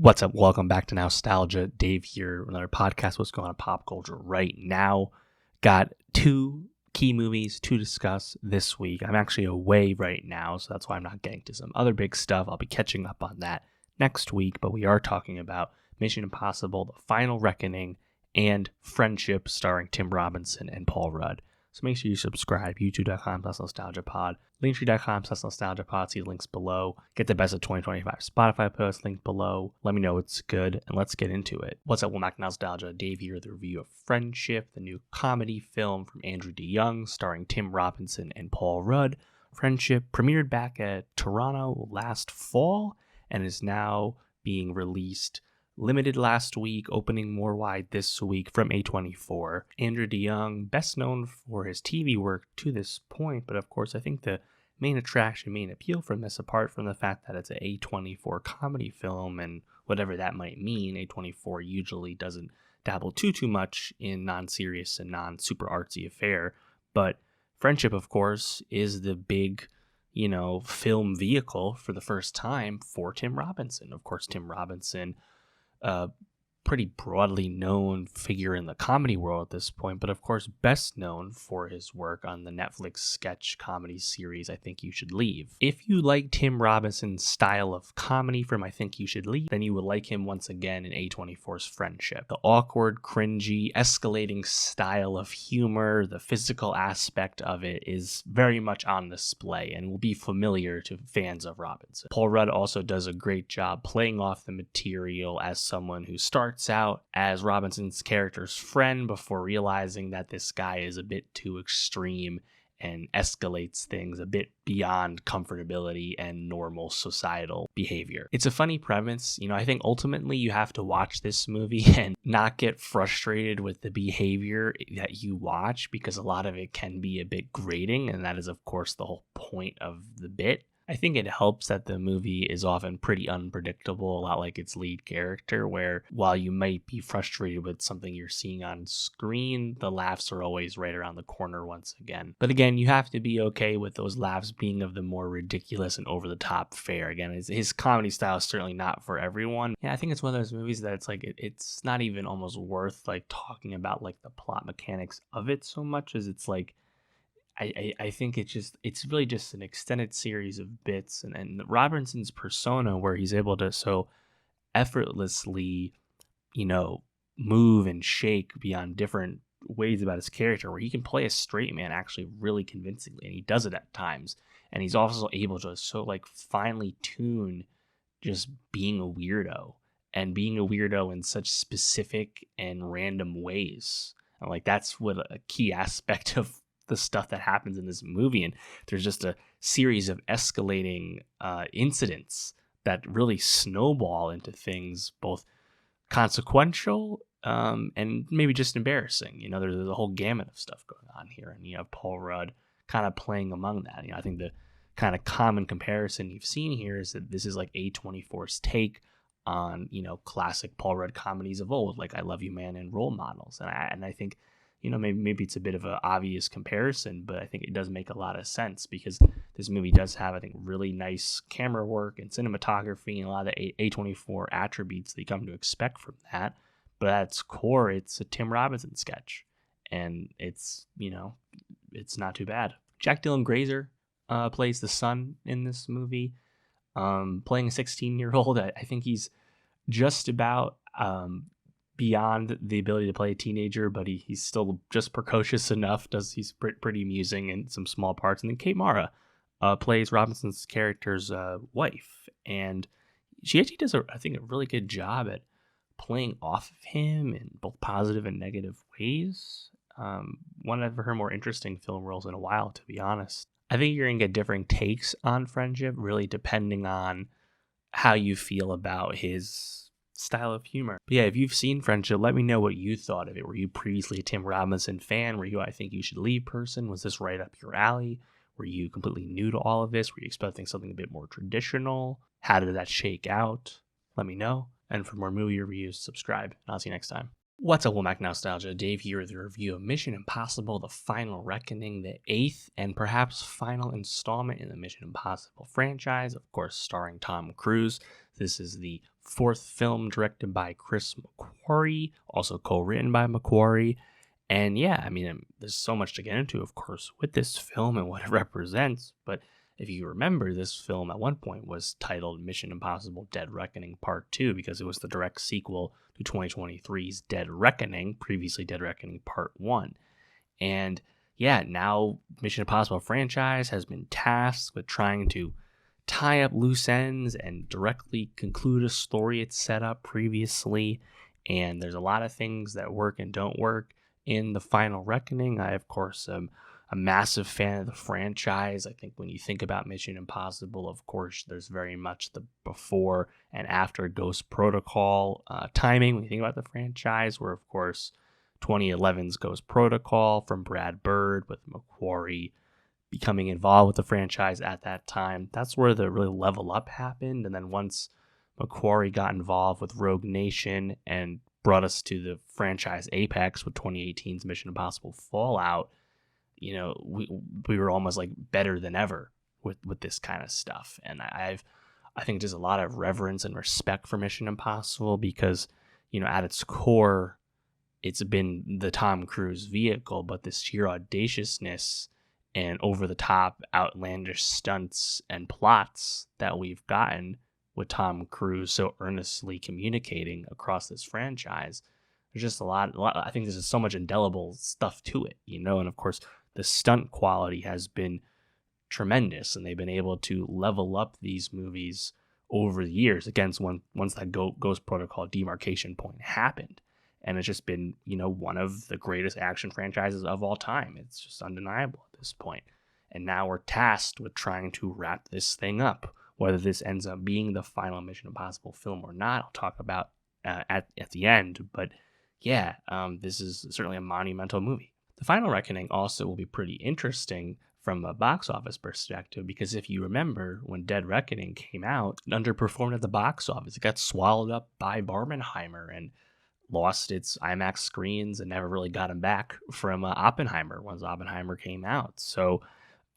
What's up? Welcome back to Nostalgia. Dave here, another podcast. What's going on in pop culture right now? Got two key movies to discuss this week. I'm actually away right now, so that's why I'm not getting to some other big stuff. I'll be catching up on that next week, but we are talking about Mission Impossible, The Final Reckoning, and Friendship, starring Tim Robinson and Paul Rudd. So make sure you subscribe, youtube.com/nostalgiapod, linktree.com/nostalgiapod, see the links below. Get the best of 2025 Spotify post, link below. Let me know it's good, and let's get into it. What's up, welcome back to Nostalgia. Dave here, the review of Friendship, the new comedy film from Andrew DeYoung, starring Tim Robinson and Paul Rudd. Friendship premiered back at Toronto last fall, and is now being released limited last week, opening more wide this week from A24. Andrew DeYoung, best known for his TV work to this point, but of course I think the main attraction, main appeal from this, apart from the fact that it's an A24 comedy film and whatever that might mean, A24 usually doesn't dabble too much in non-serious and non-super artsy affair, but Friendship, of course, is the big, film vehicle for the first time for Tim Robinson. Of course, Tim Robinson, pretty broadly known figure in the comedy world at this point, but of course best known for his work on the Netflix sketch comedy series I Think You Should Leave. If you like Tim Robinson's style of comedy from I Think You Should Leave, then you will like him once again in A24's Friendship. The awkward, cringy, escalating style of humor, the physical aspect of it is very much on display and will be familiar to fans of Robinson. Paul Rudd also does a great job playing off the material as someone who starts out as Robinson's character's friend before realizing that this guy is a bit too extreme and escalates things a bit beyond comfortability and normal societal behavior. It's a funny premise. I think ultimately you have to watch this movie and not get frustrated with the behavior that you watch, because a lot of it can be a bit grating, and that is of course the whole point of the bit. I think it helps that the movie is often pretty unpredictable, a lot like its lead character, where while you might be frustrated with something you're seeing on screen, the laughs are always right around the corner once again. But again, you have to be okay with those laughs being of the more ridiculous and over-the-top fare. Again, his comedy style is certainly not for everyone. Yeah, I think it's one of those movies that it's like it's not even almost worth like talking about like the plot mechanics of it so much as it's like I think it's really just an extended series of bits and Robinson's persona, where he's able to so effortlessly, move and shake beyond different ways about his character, where he can play a straight man actually really convincingly, and he does it at times. And he's also able to so like finely tune just being a weirdo in such specific and random ways. And like that's what a key aspect of the stuff that happens in this movie, and there's just a series of escalating incidents that really snowball into things both consequential and maybe just embarrassing. There's a whole gamut of stuff going on here, and you have Paul Rudd kind of playing among that. I think the kind of common comparison you've seen here is that this is like A24's take on classic Paul Rudd comedies of old, like I Love You Man and Role Models, and I think maybe it's a bit of an obvious comparison, but I think it does make a lot of sense, because this movie does have, I think, really nice camera work and cinematography and a lot of the A24 attributes that you come to expect from that. But at its core, it's a Tim Robinson sketch, and it's not too bad. Jack Dylan Grazer plays the son in this movie, playing a 16-year-old. I think he's just about beyond the ability to play a teenager, but he's still just precocious enough. He's pretty amusing in some small parts. And then Kate Mara plays Robinson's character's wife, and she actually does I think a really good job at playing off of him in both positive and negative ways. One of her more interesting film roles in a while, to be honest. I think you're gonna get different takes on Friendship, really depending on how you feel about his style of humor. But yeah, if you've seen Friendship, let me know what you thought of it. Were you previously a Tim Robinson fan? Were you I Think You Should Leave person? Was this right up your alley? Were you completely new to all of this? Were you expecting something a bit more traditional? How did that shake out? Let me know. And for more movie reviews, subscribe. And I'll see you next time. What's up, Womack Nostalgia? Dave here with a review of Mission Impossible: The Final Reckoning, the 8th and perhaps final installment in the Mission Impossible franchise, of course starring Tom Cruise. This is the 4th film directed by Chris McQuarrie, also co-written by McQuarrie. And yeah, I mean, there's so much to get into, of course, with this film and what it represents, but if you remember, this film at one point was titled Mission Impossible: Dead Reckoning Part 2 because it was the direct sequel to 2023's Dead Reckoning, previously Dead Reckoning Part 1. And yeah, now Mission Impossible franchise has been tasked with trying to tie up loose ends and directly conclude a story it's set up previously. And there's a lot of things that work and don't work in The Final Reckoning. I, of course, am a massive fan of the franchise. I think when you think about Mission Impossible, of course, there's very much the before and after Ghost Protocol timing when you think about the franchise, where, of course, 2011's Ghost Protocol from Brad Bird with McQuarrie becoming involved with the franchise at that time. That's where the really level up happened. And then once McQuarrie got involved with Rogue Nation and brought us to the franchise apex with 2018's Mission Impossible Fallout, you know, we were almost like better than ever with this kind of stuff. And I think there's a lot of reverence and respect for Mission Impossible because, you know, at its core, it's been the Tom Cruise vehicle, but this sheer audaciousness and over-the-top outlandish stunts and plots that we've gotten with Tom Cruise so earnestly communicating across this franchise, there's just a lot. I think there's so much indelible stuff to it, you know, and of course, the stunt quality has been tremendous, and they've been able to level up these movies over the years against once that Ghost Protocol demarcation point happened. And it's just been, you know, one of the greatest action franchises of all time. It's just undeniable at this point. And now we're tasked with trying to wrap this thing up. Whether this ends up being the final Mission Impossible film or not, I'll talk about at the end. But yeah, this is certainly a monumental movie. The Final Reckoning also will be pretty interesting from a box office perspective because if you remember, when Dead Reckoning came out, it underperformed at the box office. It got swallowed up by Barbenheimer and lost its IMAX screens and never really got them back from Oppenheimer once Oppenheimer came out. So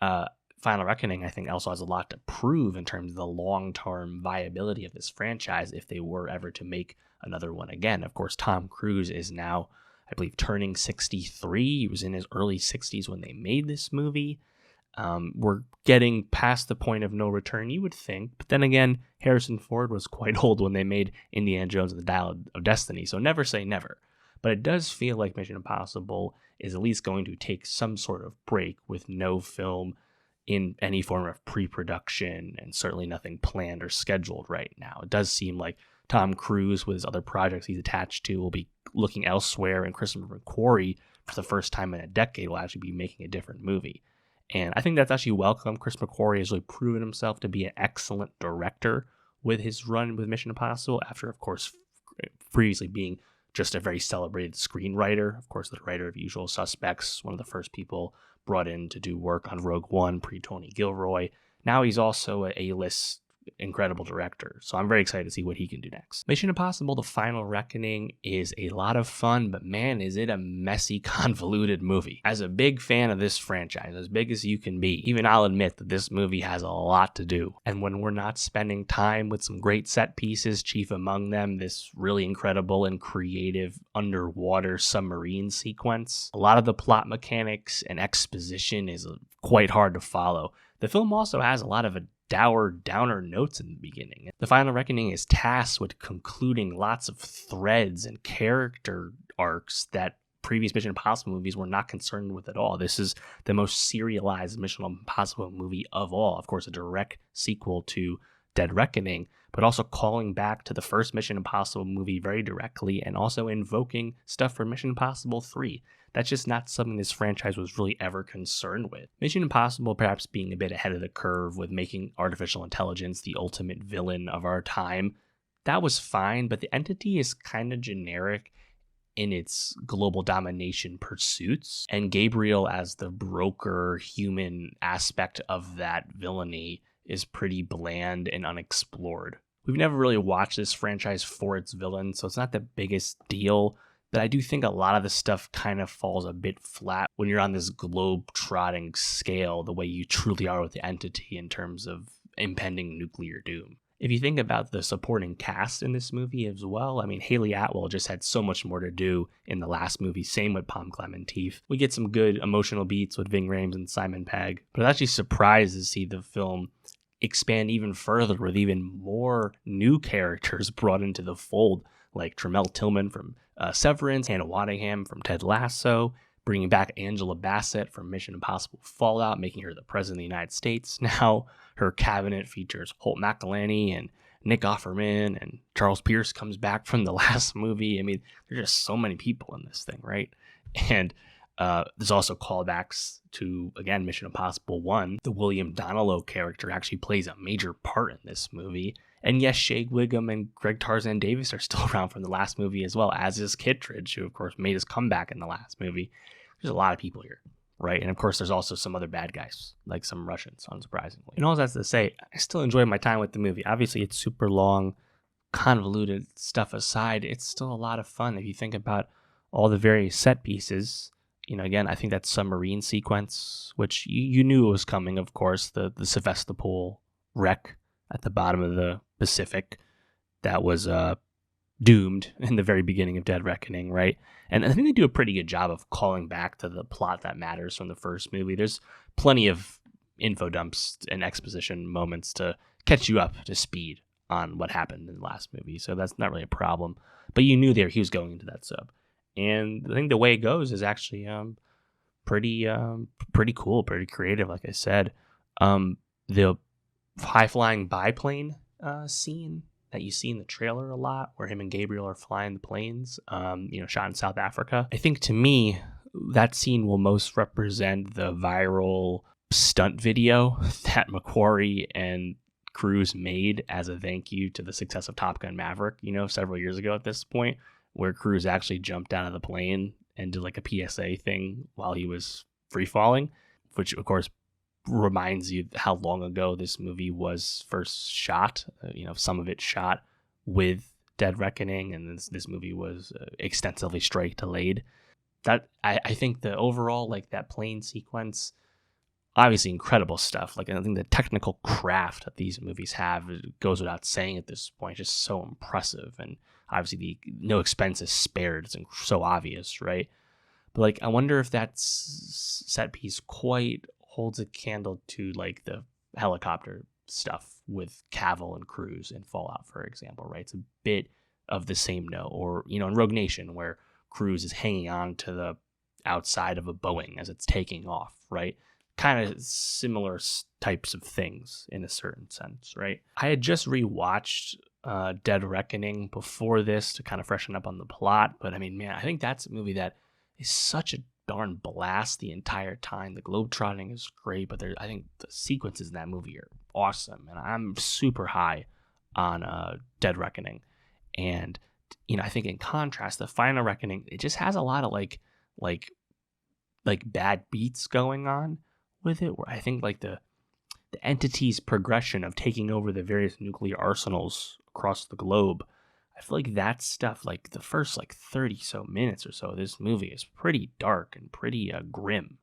Final Reckoning, I think, also has a lot to prove in terms of the long-term viability of this franchise if they were ever to make another one again. Of course, Tom Cruise is now, I believe, turning 63. He was in his early 60s when they made this movie. We're getting past the point of no return, you would think. But then again, Harrison Ford was quite old when they made Indiana Jones and the Dial of Destiny. So never say never. But it does feel like Mission Impossible is at least going to take some sort of break with no film in any form of pre-production and certainly nothing planned or scheduled right now. It does seem like Tom Cruise, with his other projects he's attached to, will be looking elsewhere, and Christopher McQuarrie, for the first time in a decade, will actually be making a different movie. And I think that's actually welcome. Chris McQuarrie has really proven himself to be an excellent director with his run with Mission Impossible, after, of course, previously being just a very celebrated screenwriter. Of course, the writer of Usual Suspects, one of the first people brought in to do work on Rogue One pre-Tony Gilroy. Now he's also a A-list incredible director, so I'm very excited to see what he can do next. Mission Impossible: The Final Reckoning is a lot of fun, but man, is it a messy, convoluted movie. As a big fan of this franchise, as big as you can be, even I'll admit that this movie has a lot to do. And when we're not spending time with some great set pieces, chief among them this really incredible and creative underwater submarine sequence, a lot of the plot mechanics and exposition is quite hard to follow. The film also has a lot of downer notes in the beginning. The Final Reckoning is tasked with concluding lots of threads and character arcs that previous Mission Impossible movies were not concerned with at all. This is the most serialized Mission Impossible movie of all. Of course, a direct sequel to Dead Reckoning, but also calling back to the first Mission Impossible movie very directly and also invoking stuff from Mission Impossible 3. That's just not something this franchise was really ever concerned with. Mission Impossible perhaps being a bit ahead of the curve with making artificial intelligence the ultimate villain of our time. That was fine, but the entity is kind of generic in its global domination pursuits, and Gabriel as the broker human aspect of that villainy is pretty bland and unexplored. We've never really watched this franchise for its villain, so it's not the biggest deal But I do think a lot of the stuff kind of falls a bit flat when you're on this globe-trotting scale, the way you truly are with the entity in terms of impending nuclear doom. If you think about the supporting cast in this movie as well, I mean, Haley Atwell just had so much more to do in the last movie. Same with Pom Klementieff. We get some good emotional beats with Ving Rhames and Simon Pegg, but I'm actually surprised to see the film expand even further with even more new characters brought into the fold, like Tremel Tillman from Severance, Hannah Waddingham from Ted Lasso, bringing back Angela Bassett from Mission Impossible Fallout, making her the President of the United States. Now her cabinet features Holt McCallany and Nick Offerman, and Charles Pierce comes back from the last movie. I mean, there's just so many people in this thing, right? And there's also callbacks to, again, Mission Impossible 1. The William Donaloe character actually plays a major part in this movie. And yes, Shea Wiggum and Greg Tarzan Davis are still around from the last movie as well, as is Kittredge, who, of course, made his comeback in the last movie. There's a lot of people here, right? And, of course, there's also some other bad guys, like some Russians, unsurprisingly. And all that's to say, I still enjoy my time with the movie. Obviously, it's super long, convoluted stuff aside. It's still a lot of fun if you think about all the various set pieces. You know, again, I think that submarine sequence, which you knew it was coming, of course, the Sevastopol wreck at the bottom of the Pacific that was doomed in the very beginning of Dead Reckoning, right? And I think they do a pretty good job of calling back to the plot that matters from the first movie. There's plenty of info dumps and exposition moments to catch you up to speed on what happened in the last movie, so that's not really a problem. But you knew he was going into that sub. And I think the way it goes is actually pretty cool, pretty creative. Like I said, the high-flying biplane scene that you see in the trailer a lot, where him and Gabriel are flying the planes, shot in South Africa. I think to me, that scene will most represent the viral stunt video that McQuarrie and Cruise made as a thank you to the success of Top Gun Maverick, several years ago at this point, where Cruise actually jumped out of the plane and did like a PSA thing while he was free falling, which of course reminds you how long ago this movie was first shot. Some of it shot with Dead Reckoning, and this movie was extensively strike delayed. That I think the overall, like, that plane sequence, obviously incredible stuff. Like, I think the technical craft that these movies have, it goes without saying at this point, just so impressive. And obviously no expense is spared. It's so obvious, right? But like, I wonder if that set piece quite holds a candle to like the helicopter stuff with Cavill and Cruise in Fallout, for example, right? It's a bit of the same note. Or, in Rogue Nation, where Cruise is hanging on to the outside of a Boeing as it's taking off, right? Kind of similar types of things in a certain sense, right? I had just rewatched Dead Reckoning before this to kind of freshen up on the plot, but I mean, man, I think that's a movie that is such a darn blast the entire time. The globetrotting is great, but I think the sequences in that movie are awesome, and I'm super high on Dead Reckoning. And I think in contrast, the Final Reckoning, it just has a lot of like bad beats going on with it, where I think like the entity's progression of taking over the various nuclear arsenals across the globe, I feel like that stuff, like the first 30 so minutes or so of this movie, is pretty dark and pretty grim.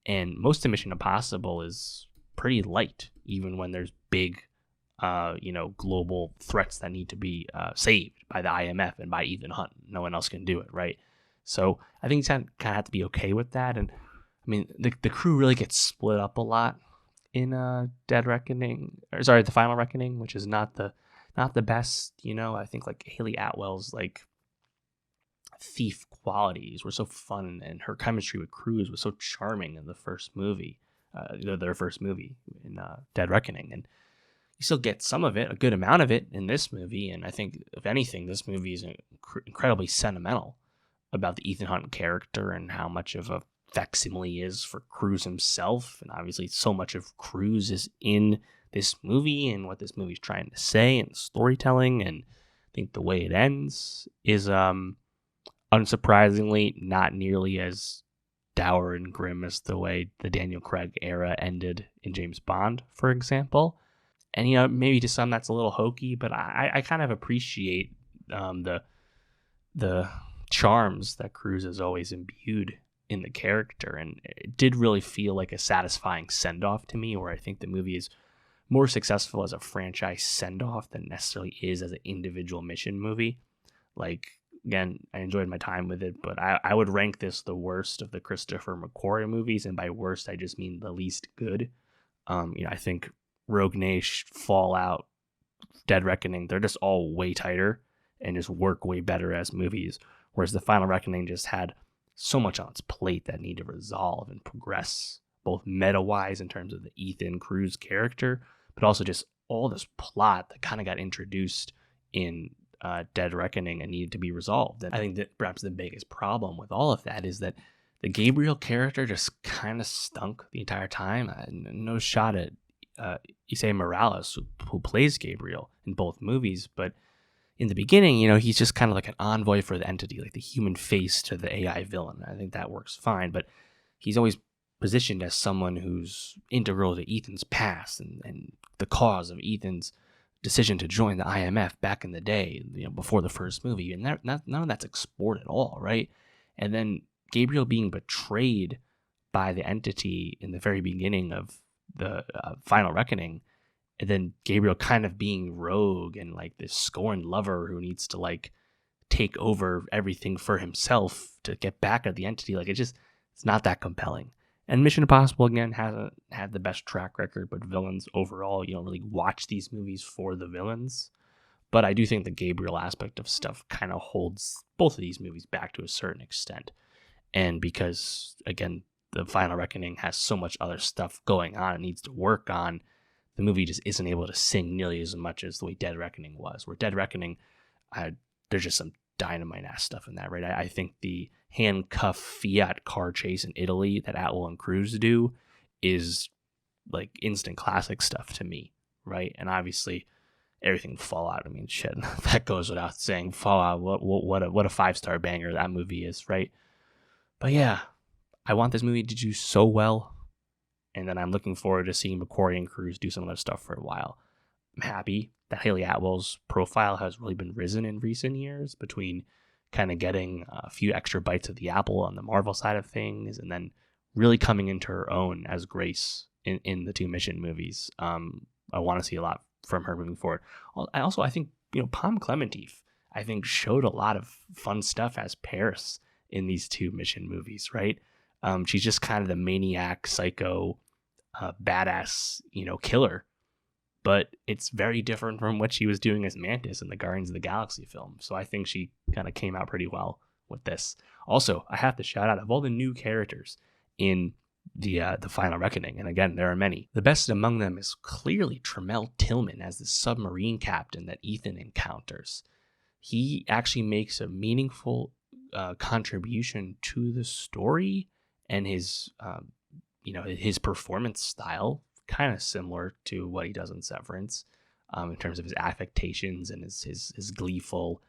And most of Mission Impossible is pretty light, even when there's big global threats that need to be saved by the IMF and by Ethan Hunt. No one else can do it, right? So I think you kind of have to be okay with that. And I mean, the crew really gets split up a lot in the Final Reckoning, which is not the best. I think like Haley Atwell's like thief qualities were so fun, and her chemistry with Cruise was so charming in the first movie, their first movie in Dead Reckoning, and you still get some of it, a good amount of it, in this movie. And I think, if anything, this movie is incredibly sentimental about the Ethan Hunt character and how much of a facsimile is for Cruise himself. And obviously so much of Cruise is in this movie and what this movie is trying to say and storytelling. And I think the way it ends is unsurprisingly not nearly as dour and grim as the way the Daniel Craig era ended in James Bond, for example. And maybe to some that's a little hokey, but I kind of appreciate the charms that Cruise has always imbued in the character. And it did really feel like a satisfying send-off to me, where I think the movie is more successful as a franchise send-off than necessarily is as an individual mission movie. Like, again, I enjoyed my time with it, but I would rank this the worst of the Christopher McQuarrie movies, and by worst, I just mean the least good. I think Rogue Nation, Fallout, Dead Reckoning, they're just all way tighter and just work way better as movies, whereas the Final Reckoning just had so much on its plate that needed to resolve and progress, both meta-wise in terms of the Ethan Cruise character, but also just all this plot that kind of got introduced in Dead Reckoning and needed to be resolved. And I think that perhaps the biggest problem with all of that is that the Gabriel character just kind of stunk the entire time. No shot at Issei Morales, who plays Gabriel in both movies, but in the beginning, he's just kind of like an envoy for the entity, like the human face to the AI villain. I think that works fine, but he's always positioned as someone who's integral to Ethan's past and the cause of Ethan's decision to join the IMF back in the day, before the first movie, and none of that's explored at all, right? And then Gabriel being betrayed by the entity in the very beginning of the Final Reckoning, and then Gabriel kind of being rogue and like this scorned lover who needs to like take over everything for himself to get back at the entity. Like it's not that compelling. And Mission Impossible, again, hasn't had the best track record, but villains overall, you don't really watch these movies for the villains. But I do think the Gabriel aspect of stuff kind of holds both of these movies back to a certain extent. And because, again, the Final Reckoning has so much other stuff going on it needs to work on, the movie just isn't able to sing nearly as much as the way Dead Reckoning was. Where Dead Reckoning, there's just some dynamite-ass stuff in that, right? I think the handcuff Fiat car chase in Italy that Atwell and Cruz do is like instant classic stuff to me, right? And obviously everything Fallout, I mean, shit, that goes without saying. Fallout, what a 5-star banger that movie is, right? But yeah, I want this movie to do so well, and then I'm looking forward to seeing McQuarrie and Cruz do some other stuff for a while. I'm happy that Haley Atwell's profile has really been risen in recent years, between kind of getting a few extra bites of the apple on the Marvel side of things, and then really coming into her own as Grace in the 2 Mission movies. I want to see a lot from her moving forward. I think, Pom Klementieff, I think, showed a lot of fun stuff as Paris in these 2 Mission movies, right? She's just kind of the maniac, psycho, badass, killer. But it's very different from what she was doing as Mantis in the Guardians of the Galaxy film. So I think she kind of came out pretty well with this. Also, I have to shout out, of all the new characters in the Final Reckoning, and again, there are many, the best among them is clearly Tremel Tillman as the submarine captain that Ethan encounters. He actually makes a meaningful contribution to the story, and his performance style, kind of similar to what he does in Severance, in terms of his affectations and his gleeful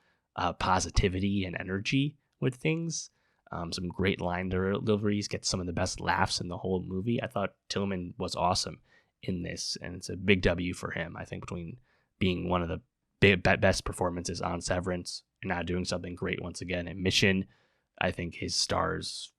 positivity and energy with things. Some great line deliveries, get some of the best laughs in the whole movie. I thought Tillman was awesome in this, and it's a big W for him, I think, between being one of the best performances on Severance and now doing something great once again in Mission. I think his stars,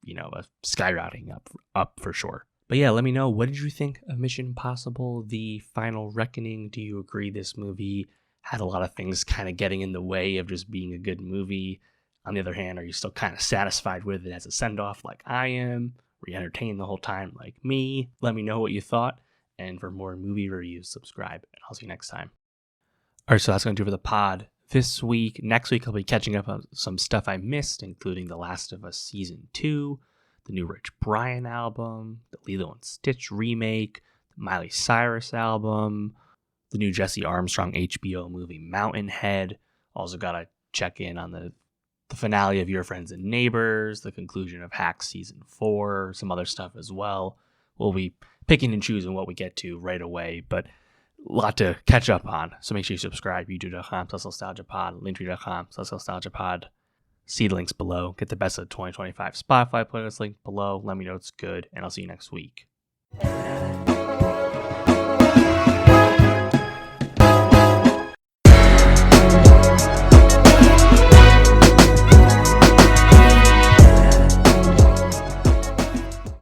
skyrocketing up for sure. But yeah, let me know, what did you think of Mission Impossible, The Final Reckoning? Do you agree this movie had a lot of things kind of getting in the way of just being a good movie? On the other hand, are you still kind of satisfied with it as a send-off like I am? Were you entertained the whole time like me? Let me know what you thought. And for more movie reviews, subscribe. And I'll see you next time. All right, so that's going to do for the pod this week. Next week, I'll be catching up on some stuff I missed, including The Last of Us Season 2, the new Rich Brian album, the Lilo and Stitch remake, the Miley Cyrus album, the new Jesse Armstrong HBO movie Mountainhead. Also got to check in on the finale of Your Friends and Neighbors, the conclusion of Hacks Season 4, some other stuff as well. We'll be picking and choosing what we get to right away, but a lot to catch up on. So make sure you subscribe, youtube.com/nostalgiapod, linktree.com/nostalgiapod. See the links below. Get the best of 2025 Spotify playlist link below. Let me know it's good, and I'll see you next week.